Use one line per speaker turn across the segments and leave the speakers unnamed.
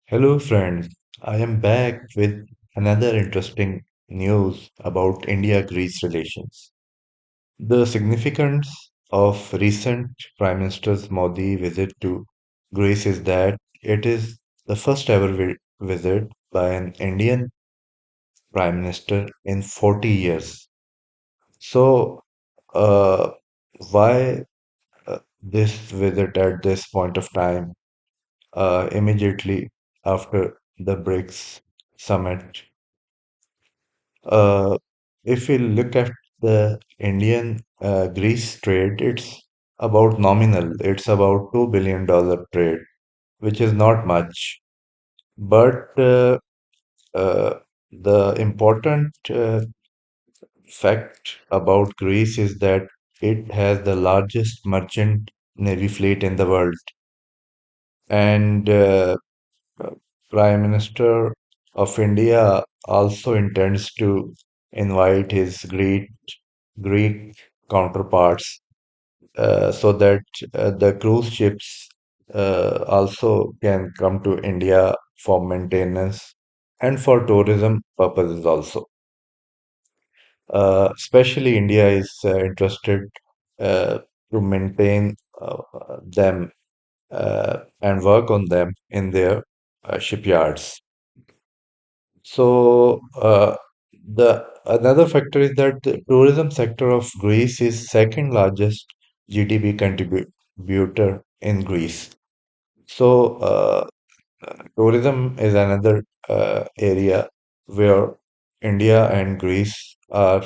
Hello, friends. I am back with another interesting news about India-Greece relations. The significance of recent Prime Minister Modi visit to Greece is that it is the first ever visit by an Indian Prime Minister in 40 years. So, uh, why this visit at this point of time, immediately after the BRICS summit? Uh, if we look at the Indian Greece trade, it's about nominal. It's about $2 billion trade, which is not much. But the important fact about Greece is that it has the largest merchant navy fleet in the world. And uh, Prime Minister of India also intends to invite his Greek counterparts so that the cruise ships also can come to India for maintenance and for tourism purposes also. Especially India is interested uh, to maintain them and work on them in their shipyards. So the another factor is that the tourism sector of Greece is second largest GDP contributor in Greece. So tourism is another area where India and Greece are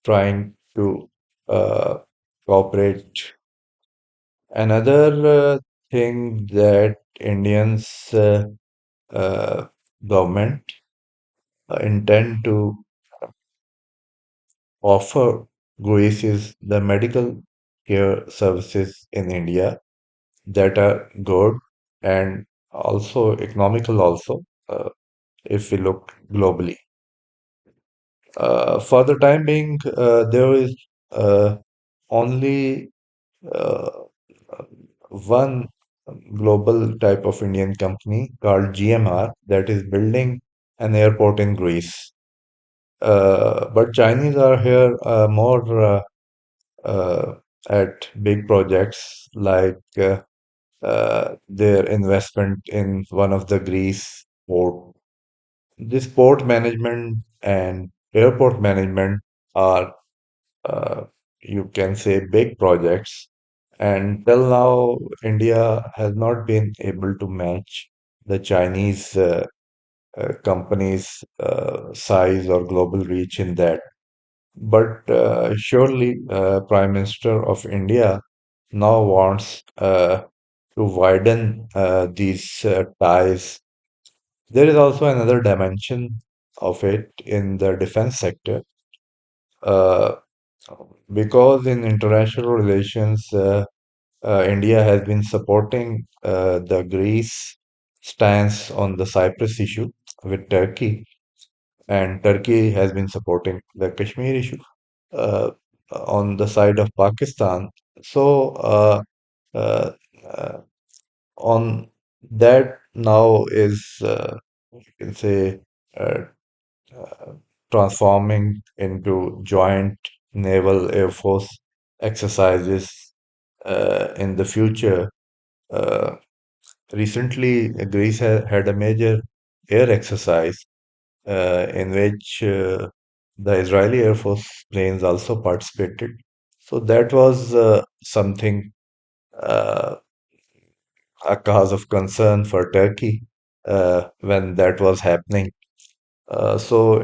trying to uh, cooperate. Another thing that Indians uh, government intend to offer Greece is the medical care services in India that are good and also economical also if we look globally. For the time being, there is only uh, one global type of Indian company called GMR that is building an airport in Greece. But Chinese are here more uh, at big projects like their investment in one of the Greece port. This port management and airport management are, uh, you can say, big projects. And till now, India has not been able to match the Chinese companies' size or global reach in that. But surely, Prime Minister of India now wants to widen these ties. There is also another dimension of it in the defense sector, uh, because in international relations, India has been supporting the Greece stance on the Cyprus issue with Turkey, and Turkey has been supporting the Kashmir issue uh, on the side of Pakistan. So, uh, uh, on that now is, you can say, uh, uh, transforming into joint naval air force exercises in the future. Uh, Recently, Greece had a major air exercise in which the Israeli Air Force planes also participated. So that was something, uh, a cause of concern for Turkey when that was happening. So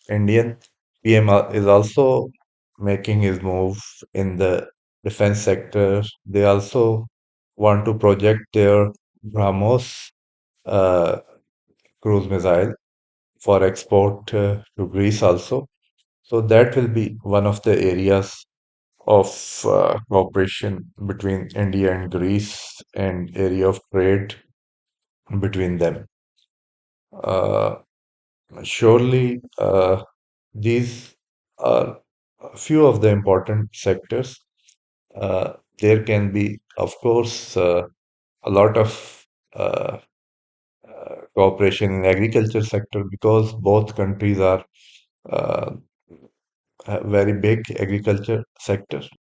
Indian PM is also making his move in the defense sector. They also want to project their BrahMos uh, cruise missile for export to Greece also. So that will be one of the areas of cooperation between India and Greece and area of trade between them. Uh, Surely, these are a few of the important sectors. There can be, of course, a lot of uh, cooperation in agriculture sector because both countries are uh, have very big agriculture sector.